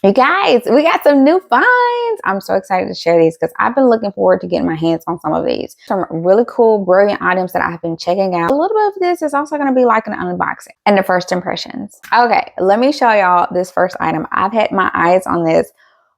You guys, we got some new finds. I'm so excited to share these because I've been looking forward to getting my hands on some of these. Some really cool, brilliant items that I've been checking out. A little bit of this is also going to be like an unboxing and the first impressions. Okay, let me show y'all this first item. I've had my eyes on this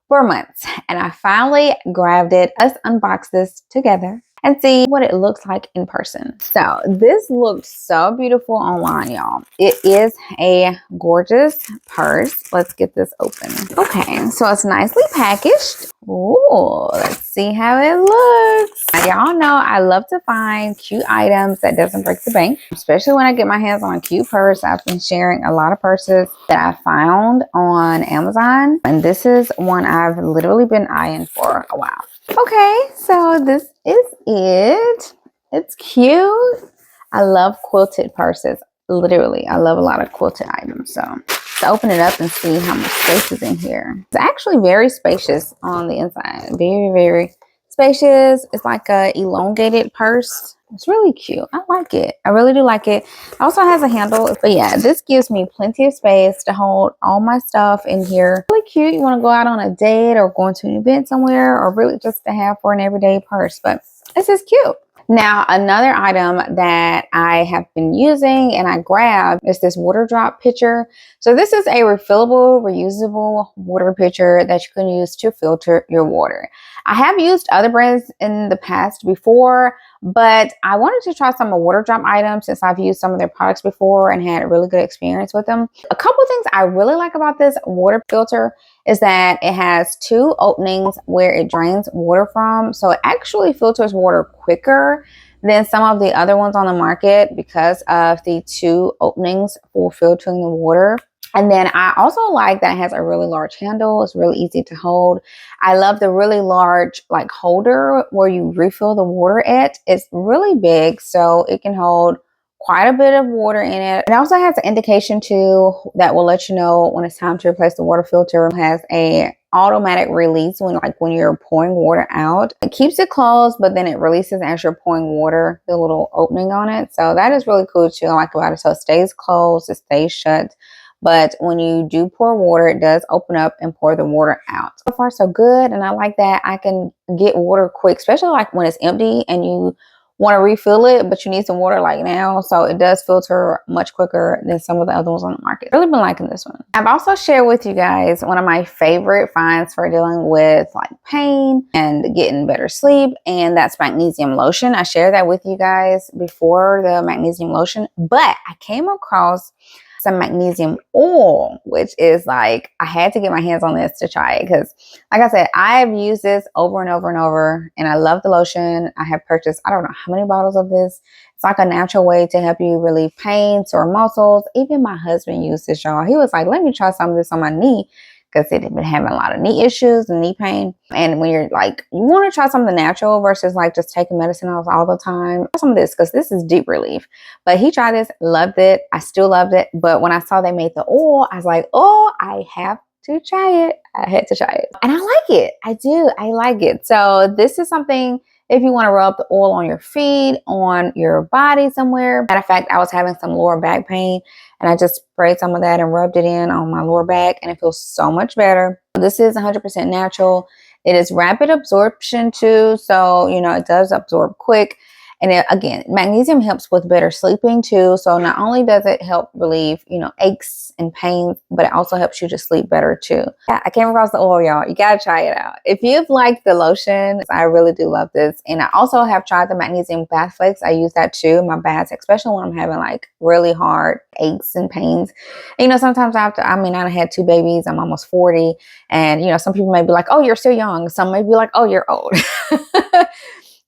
for months and I finally grabbed it. Let's unbox this together and see what it looks like in person. So this looks so beautiful online, y'all. It is a gorgeous purse. Let's get this open. Okay, so it's nicely packaged. Ooh, let's see how it looks. Now, y'all know I love to find cute items that doesn't break the bank, especially when I get my hands on a cute purse. I've been sharing a lot of purses that I found on Amazon, and this is one I've literally been eyeing for a while. Okay, so this is it. It's cute. I love quilted purses. Literally, I love a lot of quilted items. So let's open it up and see how much space is in here. It's actually very spacious on the inside. Very, very spacious. It's like a elongated purse. It's really cute. I like it. I really do like it. It also has a handle. But yeah, this gives me plenty of space to hold all my stuff in here. Really cute. You want to go out on a date or go into an event somewhere, or really just to have for an everyday purse. But this is cute. Now, another item that I have been using and I grabbed is this water drop pitcher. So this is a refillable, reusable water pitcher that you can use to filter your water. I have used other brands in the past before, but I wanted to try some water drop items since I've used some of their products before and had a really good experience with them. A couple things I really like about this water filter is that it has two openings where it drains water from. So it actually filters water quicker than some of the other ones on the market because of the two openings for filtering the water. And then I also like that it has a really large handle. It's really easy to hold. I love the really large like holder where you refill the water at. It's really big, so it can hold quite a bit of water in it. It also has an indication too that will let you know when it's time to replace the water filter. It has a automatic release when you're pouring water out. It keeps it closed, but then it releases as you're pouring water, the little opening on it. So that is really cool too. I like about it. So it stays closed, it stays shut. But when you do pour water, it does open up and pour the water out. So far, so good. And I like that I can get water quick, especially like when it's empty and you want to refill it, but you need some water like now. So it does filter much quicker than some of the other ones on the market. Really been liking this one. I've also shared with you guys one of my favorite finds for dealing with like pain and getting better sleep, and that's magnesium lotion. I shared that with you guys before, the magnesium lotion, but I came across some magnesium oil, which is like, I had to get my hands on this to try it because like I said, I've used this over and over and over and I love the lotion. I have purchased, I don't know how many bottles of this. It's like a natural way to help you relieve pain, sore muscles. Even my husband used this, y'all. He was like, let me try some of this on my knee because it had been having a lot of knee issues and knee pain. And when you're like, you want to try something natural versus like just taking medicine all the time. Try some of this because this is deep relief. But he tried this, loved it. I still loved it. But when I saw they made the oil, I was like, oh, I have to try it. I had to try it. And I like it. I do. I like it. So this is something, if you want to rub the oil on your feet, on your body somewhere. Matter of fact, I was having some lower back pain and I just sprayed some of that and rubbed it in on my lower back and it feels so much better. This is 100% natural. It is rapid absorption too. So, you know, it does absorb quick. And it, again, magnesium helps with better sleeping too. So not only does it help relieve, you know, aches and pains, but it also helps you to sleep better too. Yeah, I came across the oil, y'all. You got to try it out. If you've liked the lotion, I really do love this. And I also have tried the magnesium bath flakes. I use that too in my baths, especially when I'm having like really hard aches and pains. And, you know, sometimes after, I had 2 babies. I'm almost 40. And, you know, some people may be like, oh, you're still young. Some may be like, oh, you're old.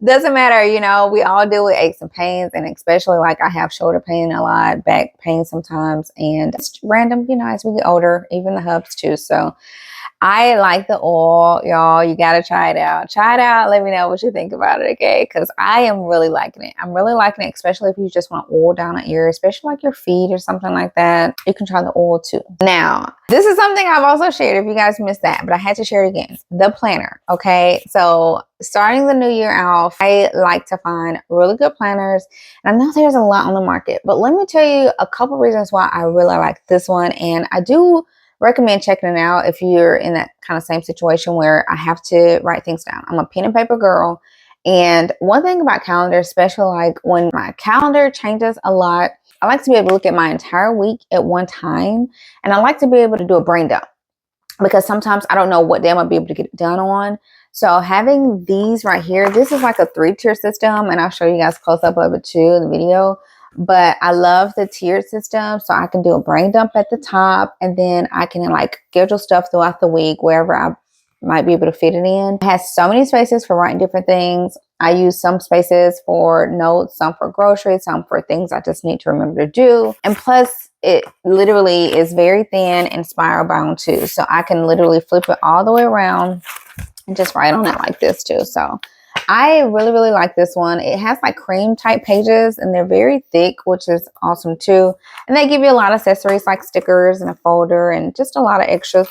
Doesn't matter, you know, we all deal with aches and pains, and especially like I have shoulder pain a lot, back pain sometimes, and it's random, you know, as we get older, even the hubs too. So I like the oil, y'all. You got to try it out. Try it out. Let me know what you think about it, okay? Because I am really liking it. I'm really liking it, especially if you just want oil down an ear, especially like your feet or something like that. You can try the oil too. Now, this is something I've also shared if you guys missed that, but I had to share it again. The planner, okay? So starting the new year off, I like to find really good planners. And I know there's a lot on the market, but let me tell you a couple reasons why I really like this one. And I do recommend checking it out if you're in that kind of same situation where I have to write things down. I'm a pen and paper girl. And one thing about calendars, especially like when my calendar changes a lot, I like to be able to look at my entire week at one time. And I like to be able to do a brain dump because sometimes I don't know what day I'm going to be able to get it done on. So having these right here, this is like a 3-tier system, and I'll show you guys close up of it too in the video. But I love the tiered system, so I can do a brain dump at the top, and then I can like schedule stuff throughout the week wherever I might be able to fit it in. It has so many spaces for writing different things. I use some spaces for notes, some for groceries, some for things I just need to remember to do. And plus, it literally is very thin and spiral bound too. So I can literally flip it all the way around and just write on it like this too. So I really, really like this one. It has like cream type pages and they're very thick, which is awesome too. And they give you a lot of accessories like stickers and a folder and just a lot of extras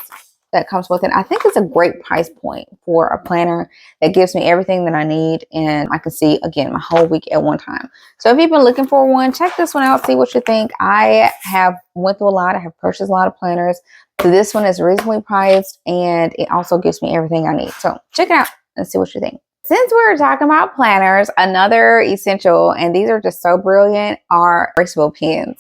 that comes with it. I think it's a great price point for a planner that gives me everything that I need, and I can see again my whole week at one time. So if you've been looking for one, check this one out, see what you think. I have went through a lot. I have purchased a lot of planners. So this one is reasonably priced and it also gives me everything I need. So check it out and see what you think. Since we're talking about planners, another essential, and these are just so brilliant, are erasable pens.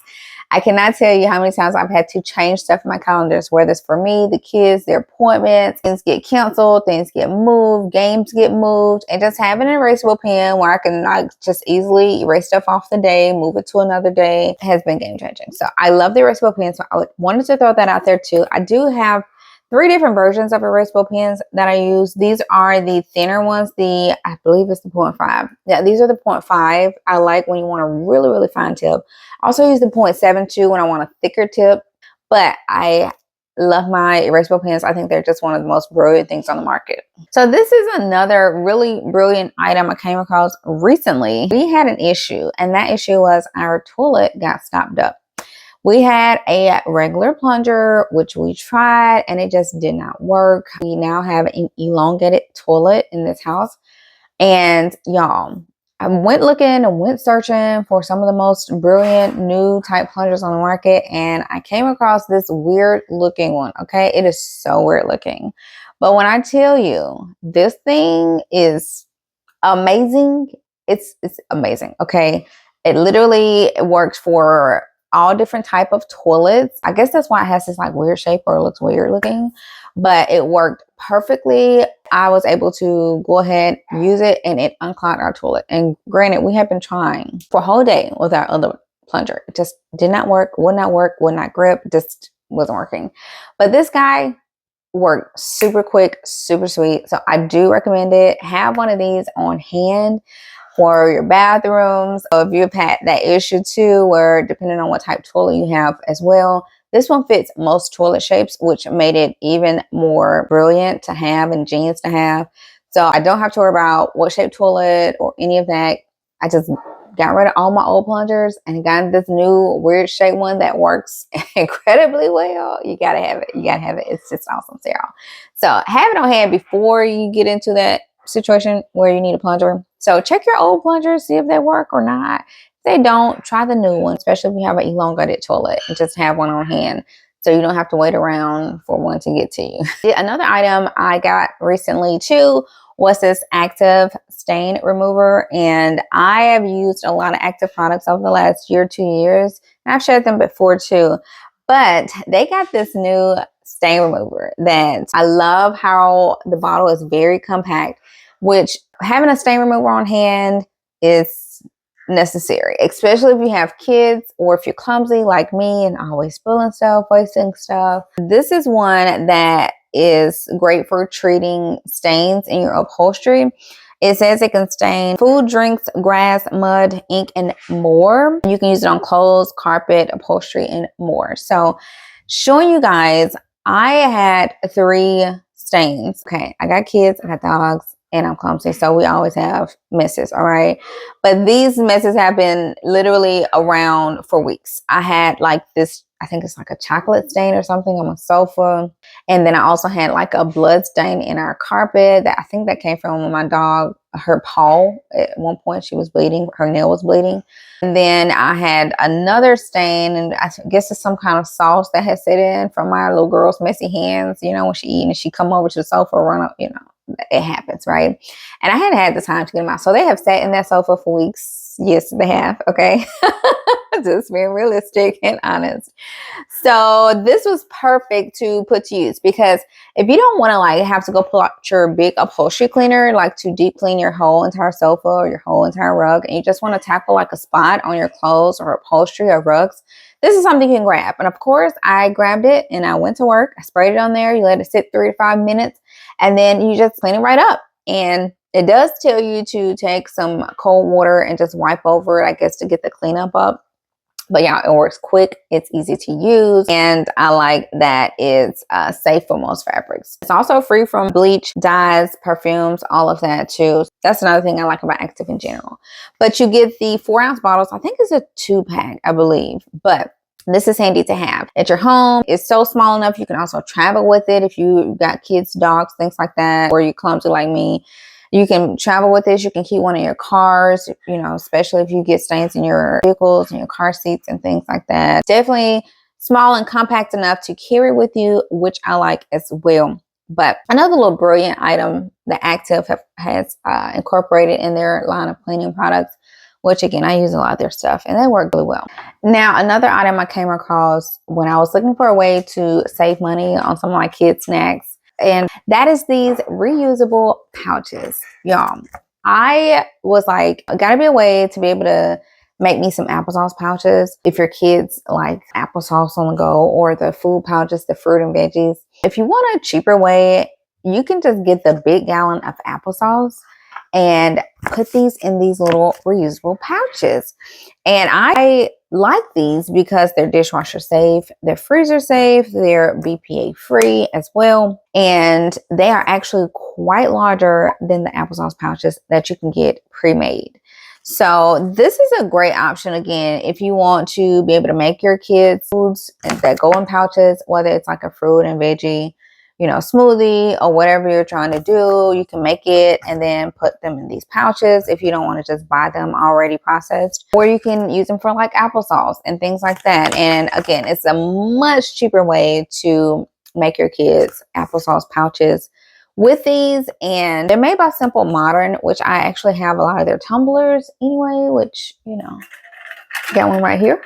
I cannot tell you how many times I've had to change stuff in my calendars, whether it's for me, the kids, their appointments, things get canceled, things get moved, games get moved, and just having an erasable pen where I can like just easily erase stuff off the day, move it to another day has been game changing. So I love the erasable pen. So I wanted to throw that out there too. I do have 3 different versions of erasable pens that I use. These are the thinner ones. I believe it's the 0.5. Yeah, these are the 0.5. I like when you want a really, really fine tip. I also use the 0.72 when I want a thicker tip. But I love my erasable pens. I think they're just one of the most brilliant things on the market. So this is another really brilliant item I came across recently. We had an issue, and that issue was our toilet got stopped up. We had a regular plunger, which we tried, and it just did not work. We now have an elongated toilet in this house. And y'all, I went looking and went searching for some of the most brilliant new type plungers on the market, and I came across this weird looking one. Okay, it is so weird looking. But when I tell you, this thing is amazing, it's amazing. Okay, it literally works for all different type of toilets. I guess that's why it has this like weird shape or it looks weird looking, but it worked perfectly. I was able to go ahead, use it, and it unclogged our toilet. And granted, we have been trying for a whole day with our other plunger. It just did not work, would not grip, just wasn't working. But this guy worked super quick, super sweet. So I do recommend it. Have one of these on hand for your bathrooms. So if you've had that issue too, where depending on what type of toilet you have as well, this one fits most toilet shapes, which made it even more brilliant to have and genius to have. So I don't have to worry about what shape toilet or any of that. I just got rid of all my old plungers and got this new weird shape one that works incredibly well. You gotta have it. You gotta have it. It's just awesome, Sarah. So have it on hand before you get into that situation where you need a plunger. So check your old plungers, see if they work or not. If they don't, try the new one, especially if you have an elongated toilet, and just have one on hand so you don't have to wait around for one to get to you. Another item I got recently too was this active stain remover, and I have used a lot of active products over the last year, 2 years, and I've shared them before too. But they got this new stain remover that I love how the bottle is very compact, which having a stain remover on hand is necessary, especially if you have kids or if you're clumsy like me and always spilling stuff, wasting stuff. This is one that is great for treating stains in your upholstery. It says it can stain food, drinks, grass, mud, ink, and more. You can use it on clothes, carpet, upholstery, and more. So showing you guys, I had 3 stains. Okay, I got kids, I got dogs, and I'm clumsy, so we always have messes, all right? But these messes have been literally around for weeks. I had like this, I think it's like a chocolate stain or something on my sofa. And then I also had like a blood stain in our carpet that I think that came from when my dog her paw. At one point she was bleeding, her nail was bleeding. And then I had another stain, and I guess it's some kind of sauce that had set in from my little girl's messy hands. You know, when she eating and she come over to the sofa, run up, you know, it happens, right? And I hadn't had the time to get them out. So they have sat in that sofa for weeks. Yes, they have. Okay. Just being realistic and honest. So this was perfect to put to use, because if you don't want to like have to go pull out your big upholstery cleaner, like to deep clean your whole entire sofa or your whole entire rug, and you just want to tackle like a spot on your clothes or upholstery or rugs, this is something you can grab. And of course I grabbed it and I went to work. I sprayed it on there. You let it sit 3 to 5 minutes and then you just clean it right up. And it does tell you to take some cold water and just wipe over it, I guess, to get the cleanup up. But yeah, it works quick. It's easy to use. And I like that it's safe for most fabrics. It's also free from bleach, dyes, perfumes, all of that too. That's another thing I like about Active in general. But you get the 4-ounce bottles. I think it's a 2-pack, I believe. But this is handy to have at your home. It's so small enough you can also travel with it if you got kids, dogs, things like that, or you're clumsy like me. You can travel with this. You can keep one in your cars, you know, especially if you get stains in your vehicles and your car seats and things like that. Definitely small and compact enough to carry with you, which I like as well. But another little brilliant item that Active has incorporated in their line of cleaning products, which again, I use a lot of their stuff and they work really well. Now, another item I came across when I was looking for a way to save money on some of my kids' snacks, and that is these reusable pouches. Y'all, I was like, gotta be a way to be able to make me some applesauce pouches. If your kids like applesauce on the go, or the food pouches, the fruit and veggies. If you want a cheaper way, you can just get the big gallon of applesauce and put these in these little reusable pouches. And I like these because they're dishwasher safe, they're freezer safe, they're BPA free as well. And they are actually quite larger than the applesauce pouches that you can get pre-made. So this is a great option, again, if you want to be able to make your kids foods that go in pouches, whether it's like a fruit and veggie, you know, smoothie or whatever you're trying to do. You can make it and then put them in these pouches if you don't want to just buy them already processed, or you can use them for like applesauce and things like that. And again, it's a much cheaper way to make your kids applesauce pouches with these. And they're made by Simple Modern, which I actually have a lot of their tumblers anyway, which, you know, got one right here.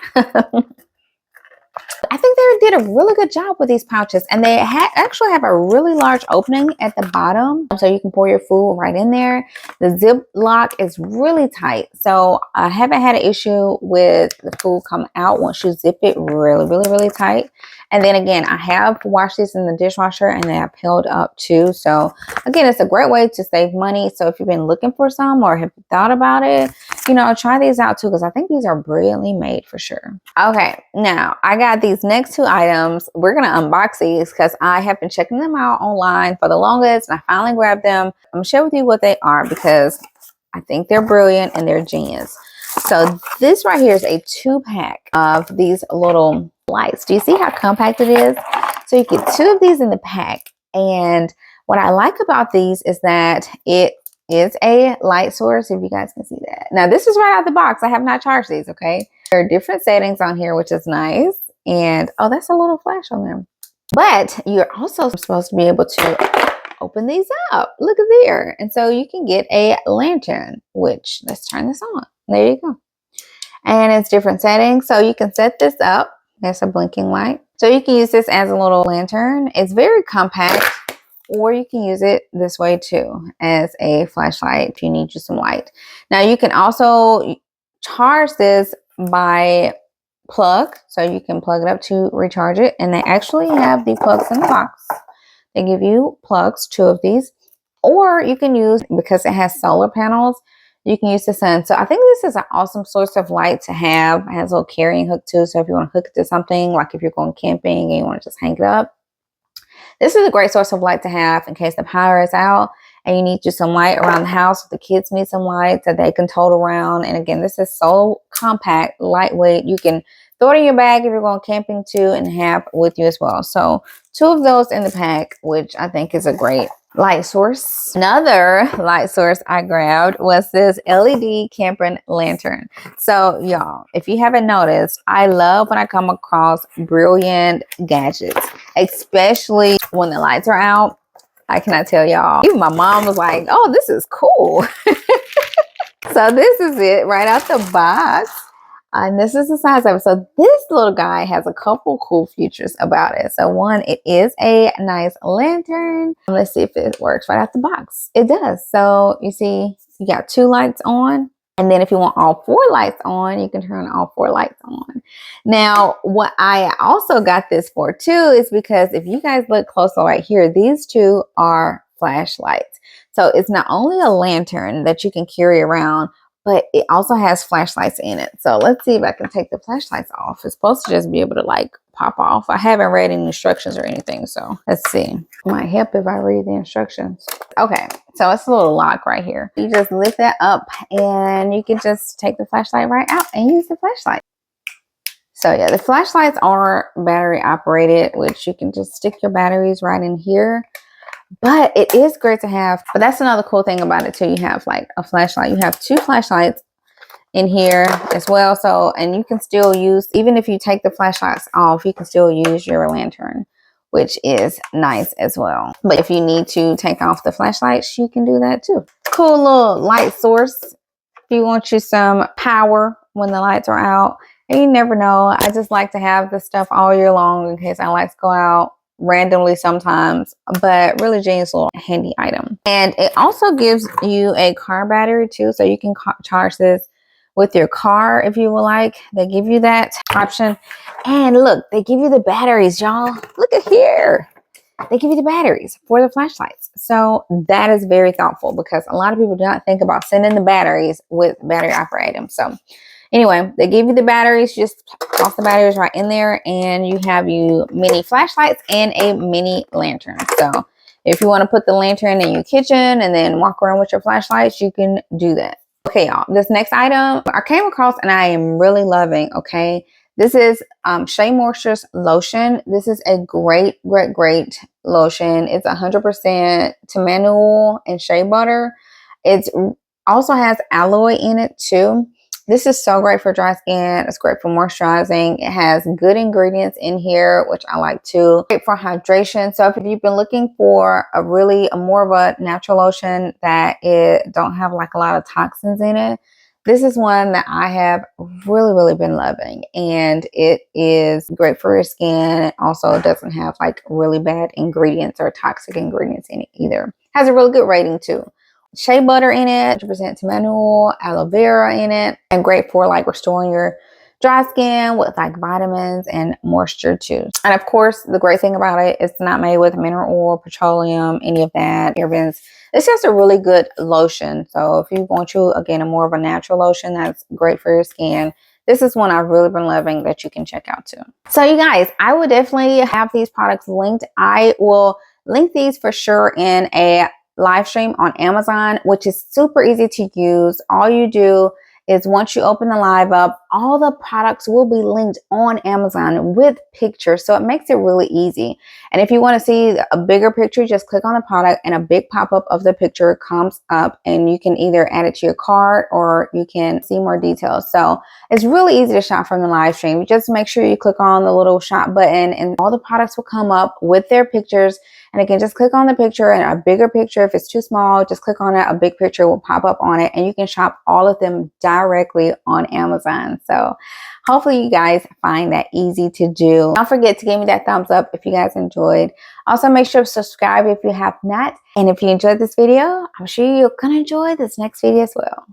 I think they did a really good job with these pouches, and they actually have a really large opening at the bottom, so you can pour your food right in there. The zip lock is really tight, so I haven't had an issue with the food come out once you zip it really tight. And then again, I have washed these in the dishwasher and they have peeled up too. So again, it's a great way to save money. So if you've been looking for some or have thought about it, you know, try these out too, because I think these are brilliantly made for sure. Okay, now I got these next 2 items. We're going to unbox these because I have been checking them out online for the longest, and I finally grabbed them. I'm going to share with you what they are because I think they're brilliant and they're genius. So this right here is a 2-pack of these little lights. Do you see how compact it is? So you get 2 of these in the pack. And what I like about these is that it is a light source, if you guys can see that. Now this is right out the box. I have not charged these, okay? There are different settings on here, which is nice. And oh, that's a little flash on them. But you're also supposed to be able to open these up. Look at there. And so you can get a lantern, which, let's turn this on. There you go. And it's different settings. So you can set this up. There's a blinking light. So you can use this as a little lantern. It's very compact, or you can use it this way too, as a flashlight if you need you some light. Now you can also charge this by plug. So you can plug it up to recharge it. And they actually have the plugs in the box. They give you plugs, 2 of these. Or you can use, because it has solar panels, you can use the sun. So I think this is an awesome source of light to have. It has a little carrying hook too. So if you want to hook it to something, like if you're going camping and you want to just hang it up, this is a great source of light to have in case the power is out and you need just some light around the house. The kids need some light that they can tote around. And again, this is so compact, lightweight. You can throw it in your bag if you're going camping too, and have with you as well. So 2 of those in the pack, which I think is a great light source. Another light source I grabbed was this LED camping lantern. So y'all, if you haven't noticed, I love when I come across brilliant gadgets, especially when the lights are out. I cannot tell y'all. Even my mom was like, oh, this is cool. So this is it right out the box. And this is the size of it. So this little guy has a couple cool features about it. So one, it is a nice lantern. Let's see if it works right out the box. It does. So you see, you got 2 lights on. And then if you want all 4 lights on, you can turn all 4 lights on. Now, what I also got this for too is because if you guys look closely right here, these 2 are flashlights. So it's not only a lantern that you can carry around, but it also has flashlights in it. So let's see if I can take the flashlights off. It's supposed to just be able to like pop off. I haven't read any instructions or anything. So let's see. It might help if I read the instructions. Okay, so it's a little lock right here. You just lift that up and you can just take the flashlight right out and use the flashlight. So yeah, the flashlights are battery operated, which you can just stick your batteries right in here. But it is great to have, but that's another cool thing about it too. You have like a flashlight. You have 2 flashlights in here as well. So, and you can still use, even if you take the flashlights off, you can still use your lantern, which is nice as well. But if you need to take off the flashlights, you can do that too. Cool little light source. If you want you some power when the lights are out, and you never know. I just like to have this stuff all year long in case I like to go out randomly sometimes, but really genius little handy item. And it also gives you a car battery too, so you can charge this with your car if you would like. They give you that option. And look, they give you the batteries, y'all. Look at here. They give you the batteries for the flashlights. So that is very thoughtful because a lot of people do not think about sending the batteries with battery operated items. So anyway, they give you the batteries, just toss the batteries right in there, and you have you mini flashlights and a mini lantern. So if you want to put the lantern in your kitchen and then walk around with your flashlights, you can do that. Okay, y'all, this next item I came across and I am really loving, okay? This is Shea Moisture's lotion. This is a great lotion. It's 100% tamanu oil and shea butter. It also has aloe in it too. This is so great for dry skin. It's great for moisturizing. It has good ingredients in here, which I like too. Great for hydration. So if you've been looking for a more of a natural lotion that it don't have like a lot of toxins in it, this is one that I have really been loving, and it is great for your skin. It also doesn't have like really bad ingredients or toxic ingredients in it either. Has a really good rating too. Shea butter in it, 100% tamanu oil, aloe vera in it, and great for like restoring your dry skin with like vitamins and moisture too. And of course, the great thing about it, it's not made with mineral oil, petroleum, any of that, parabens. It's just a really good lotion. So if you want to, again, a more of a natural lotion that's great for your skin, this is one I've really been loving that you can check out too. So you guys, I would definitely have these products linked. I will link these for sure in a live stream on Amazon, which is super easy to use. All you do is once you open the live up, all the products will be linked on Amazon with pictures. So it makes it really easy. And if you want to see a bigger picture, just click on the product and a big pop-up of the picture comes up, and you can either add it to your cart or you can see more details. So it's really easy to shop from the live stream. Just make sure you click on the little shop button and all the products will come up with their pictures. And again, just click on the picture, and a bigger picture, if it's too small, just click on it. A big picture will pop up on it, and you can shop all of them directly on Amazon. So hopefully you guys find that easy to do. Don't forget to give me that thumbs up if you guys enjoyed. Also, make sure to subscribe if you have not. And if you enjoyed this video, I'm sure you're going to enjoy this next video as well.